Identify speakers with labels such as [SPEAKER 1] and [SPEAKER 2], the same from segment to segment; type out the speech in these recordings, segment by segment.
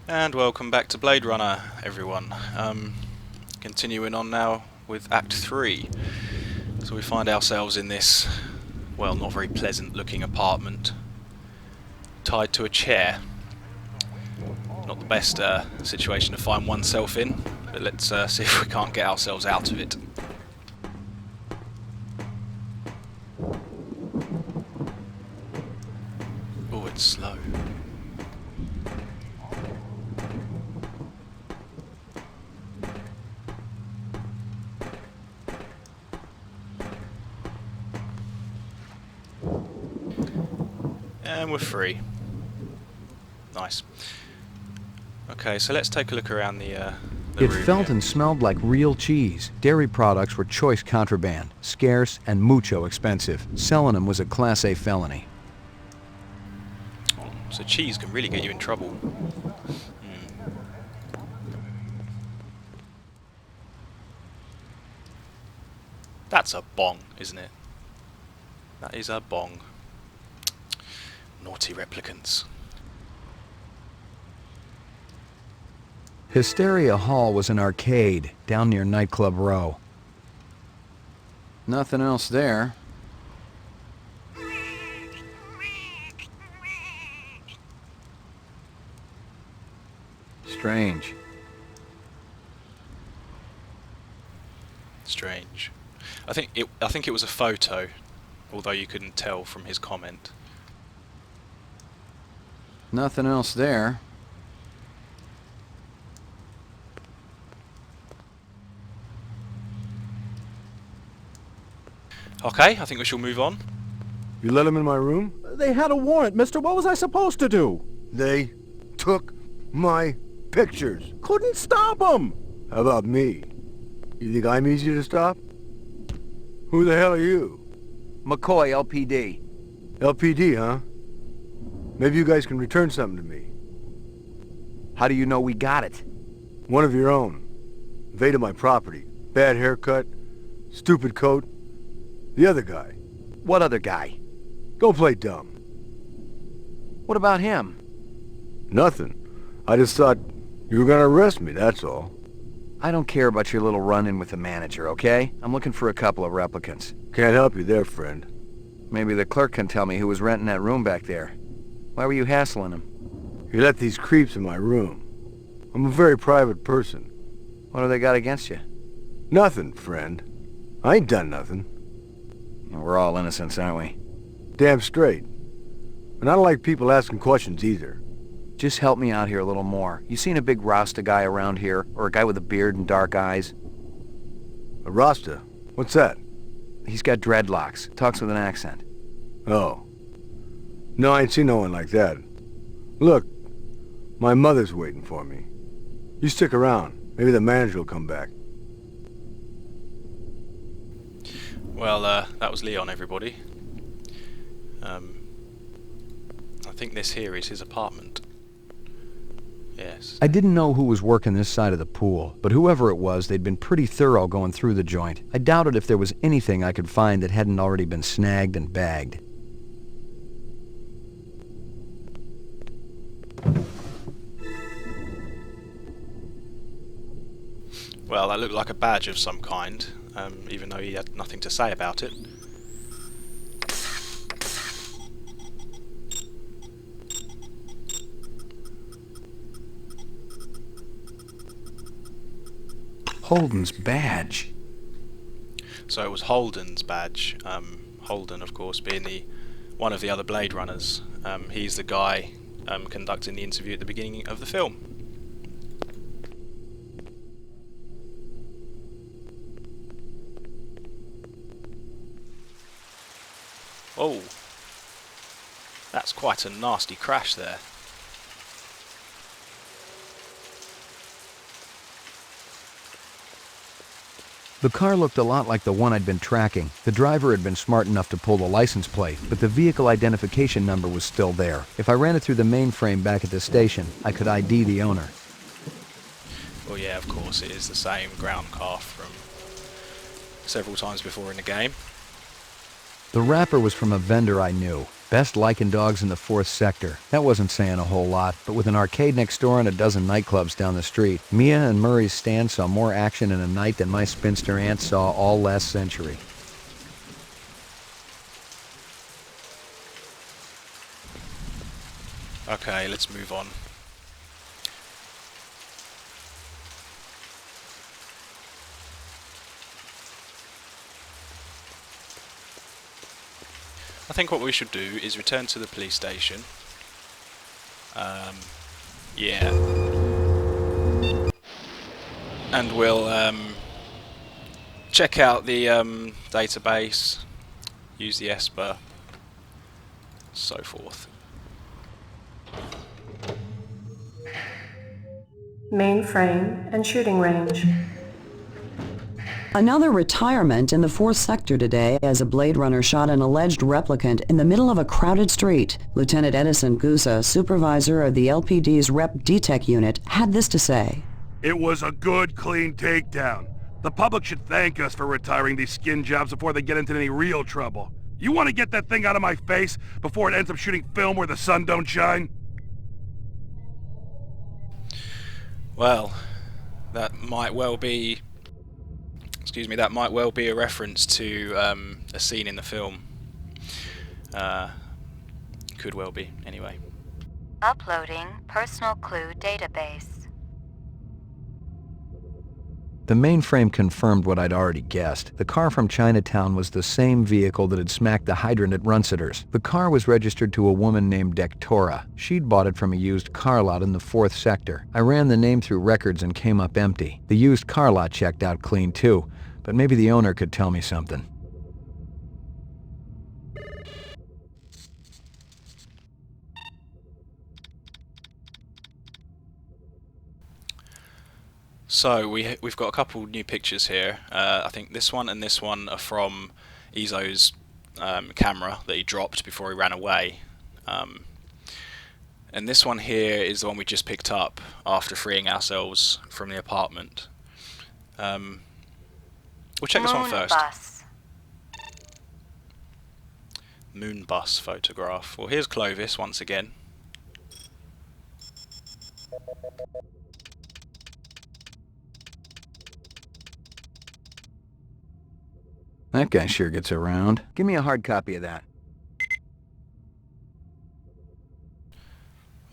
[SPEAKER 1] And welcome back to Blade Runner, everyone. Continuing on now with Act 3. So we find ourselves in this, well, not very pleasant looking apartment, tied to a chair. Not the best situation to find oneself in, but let's see if we can't get ourselves out of it. Oh, it's slow. And we're free. Nice. Okay, so let's take a look around the
[SPEAKER 2] It
[SPEAKER 1] room
[SPEAKER 2] felt
[SPEAKER 1] here.
[SPEAKER 2] and smelled like real cheese. Dairy products were choice contraband, scarce and mucho expensive. Selling them was a Class A felony.
[SPEAKER 1] Oh, so cheese can really get you in trouble. That's a bong, isn't it? That is a bong. Naughty replicants.
[SPEAKER 2] Hysteria Hall was an arcade down near Nightclub Row. Nothing else there. Strange.
[SPEAKER 1] Strange. I think it was a photo, although you couldn't tell from his comment.
[SPEAKER 2] Nothing else there.
[SPEAKER 1] Okay, I think we shall move on.
[SPEAKER 3] You let them in my room?
[SPEAKER 4] They had a warrant, mister. What was I supposed to do?
[SPEAKER 3] They took my pictures.
[SPEAKER 4] Couldn't stop them.
[SPEAKER 3] How about me? You think I'm easy to stop? Who the hell are you?
[SPEAKER 2] McCoy, LPD.
[SPEAKER 3] LPD, huh? Maybe you guys can return something to me.
[SPEAKER 2] How do you know we got it?
[SPEAKER 3] One of your own. Invaded my property. Bad haircut. Stupid coat. The other guy.
[SPEAKER 2] What other guy?
[SPEAKER 3] Don't play dumb.
[SPEAKER 2] What about him?
[SPEAKER 3] Nothing. I just thought you were gonna arrest me, that's all.
[SPEAKER 2] I don't care about your little run-in with the manager, okay? I'm looking for a couple of replicants.
[SPEAKER 3] Can't help you there, friend.
[SPEAKER 2] Maybe the clerk can tell me who was renting that room back there. Why were you hassling him?
[SPEAKER 3] You let these creeps in my room. I'm a very private person.
[SPEAKER 2] What do they got against you?
[SPEAKER 3] Nothing, friend. I ain't done nothing.
[SPEAKER 2] We're all innocents, aren't we?
[SPEAKER 3] Damn straight. And I don't like people asking questions either.
[SPEAKER 2] Just help me out here a little more. You seen a big Rasta guy around here? Or a guy with a beard and dark eyes?
[SPEAKER 3] A Rasta? What's that?
[SPEAKER 2] He's got dreadlocks. Talks with an accent.
[SPEAKER 3] Oh. No, I ain't seen no one like that. Look, my mother's waiting for me. You stick around. Maybe the manager will come back.
[SPEAKER 1] Well, that was Leon, everybody. I think this here is his apartment. Yes.
[SPEAKER 2] I didn't know who was working this side of the pool, but whoever it was, they'd been pretty thorough going through the joint. I doubted if there was anything I could find that hadn't already been snagged and bagged.
[SPEAKER 1] Well, that looked like a badge of some kind, even though he had nothing to say about it.
[SPEAKER 2] Holden's badge.
[SPEAKER 1] So it was Holden's badge. Holden, of course, being one of the other Blade Runners. He's the guy conducting the interview at the beginning of the film. Oh, that's quite a nasty crash there.
[SPEAKER 2] The car looked a lot like the one I'd been tracking. The driver had been smart enough to pull the license plate, but the vehicle identification number was still there. If I ran it through the mainframe back at the station, I could ID the owner.
[SPEAKER 1] Well, yeah, of course, it is the same ground car from several times before in the game.
[SPEAKER 2] The wrapper was from a vendor I knew. Best lichen dogs in the 4th sector. That wasn't saying a whole lot, but with an arcade next door and a dozen nightclubs down the street, Mia and Murray's stand saw more action in a night than my spinster aunt saw all last century.
[SPEAKER 1] Okay, let's move on. I think what we should do is return to the police station. Yeah. And we'll check out the database, use the Esper, so forth.
[SPEAKER 5] Mainframe and shooting range.
[SPEAKER 6] Another retirement in the 4th sector today as a Blade Runner shot an alleged replicant in the middle of a crowded street. Lieutenant Edison Gusa, supervisor of the LPD's Rep DTEC unit, had this to say.
[SPEAKER 7] It was a good, clean takedown. The public should thank us for retiring these skin jobs before they get into any real trouble. You want to get that thing out of my face before it ends up shooting film where the sun don't shine?
[SPEAKER 1] Well, that might well be... Excuse me, that might well be a reference to a scene in the film. Could well be, anyway.
[SPEAKER 8] Uploading personal clue database.
[SPEAKER 2] The mainframe confirmed what I'd already guessed. The car from Chinatown was the same vehicle that had smacked the hydrant at Runciter's. The car was registered to a woman named Dektora. She'd bought it from a used car lot in the 4th sector. I ran the name through records and came up empty. The used car lot checked out clean too, but maybe the owner could tell me something.
[SPEAKER 1] So we've got a couple new pictures here. I think this one and this one are from Izo's camera that he dropped before he ran away. And this one here is the one we just picked up after freeing ourselves from the apartment. We'll check this one first.
[SPEAKER 8] Moonbus.
[SPEAKER 1] Moonbus photograph. Well, here's Clovis once again.
[SPEAKER 2] That guy sure gets around. Give me a hard copy of that.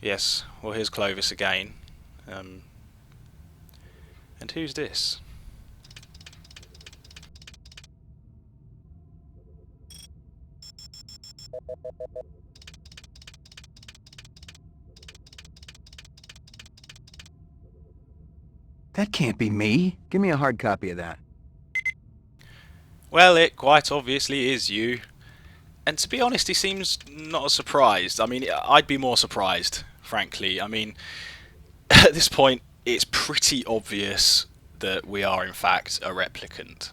[SPEAKER 1] Yes, well here's Clovis again. And who's this?
[SPEAKER 2] That can't be me. Give me a hard copy of that.
[SPEAKER 1] Well, it quite obviously is you. And to be honest, he seems not surprised. I mean, I'd be more surprised, frankly. I mean, at this point, it's pretty obvious that we are, in fact, a replicant.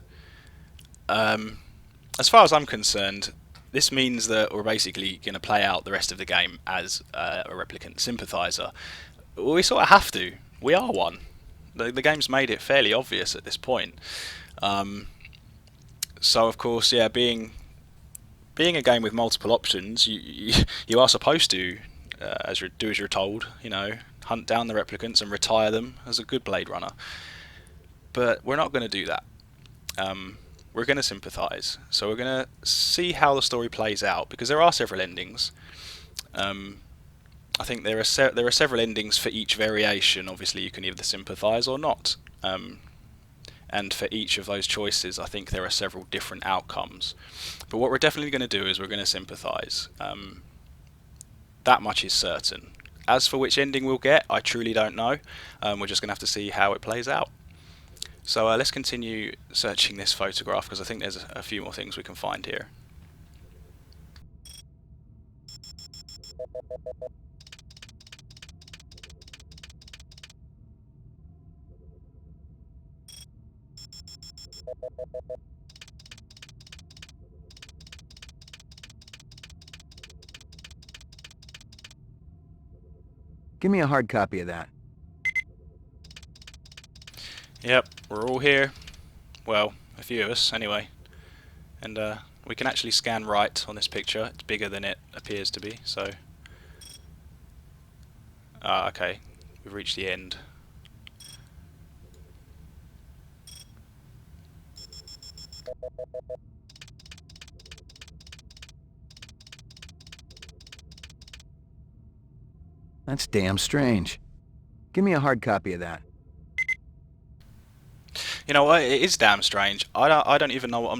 [SPEAKER 1] As far as I'm concerned, this means that we're basically going to play out the rest of the game as a replicant sympathiser. We sort of have to. We are one. The game's made it fairly obvious at this point. So of course, yeah, being a game with multiple options, you are supposed to, as you're told, you know, hunt down the replicants and retire them as a good Blade Runner. But we're not going to do that. We're going to sympathise. So we're going to see how the story plays out, because there are several endings. I think there are several endings for each variation. Obviously, you can either sympathise or not. And for each of those choices, I think there are several different outcomes. But what we're definitely going to do is we're going to sympathise. That much is certain. As for which ending we'll get, I truly don't know. We're just going to have to see how it plays out. So let's continue searching this photograph, because I think there's a few more things we can find here.
[SPEAKER 2] Give me a hard copy of that.
[SPEAKER 1] Yep, we're all here. Well, a few of us, anyway. And We can actually scan right on this picture. It's bigger than it appears to be, so... Ah, okay. We've reached the end.
[SPEAKER 2] That's damn strange. Give me a hard copy of that.
[SPEAKER 1] You know what? It is damn strange. I don't even know what I'm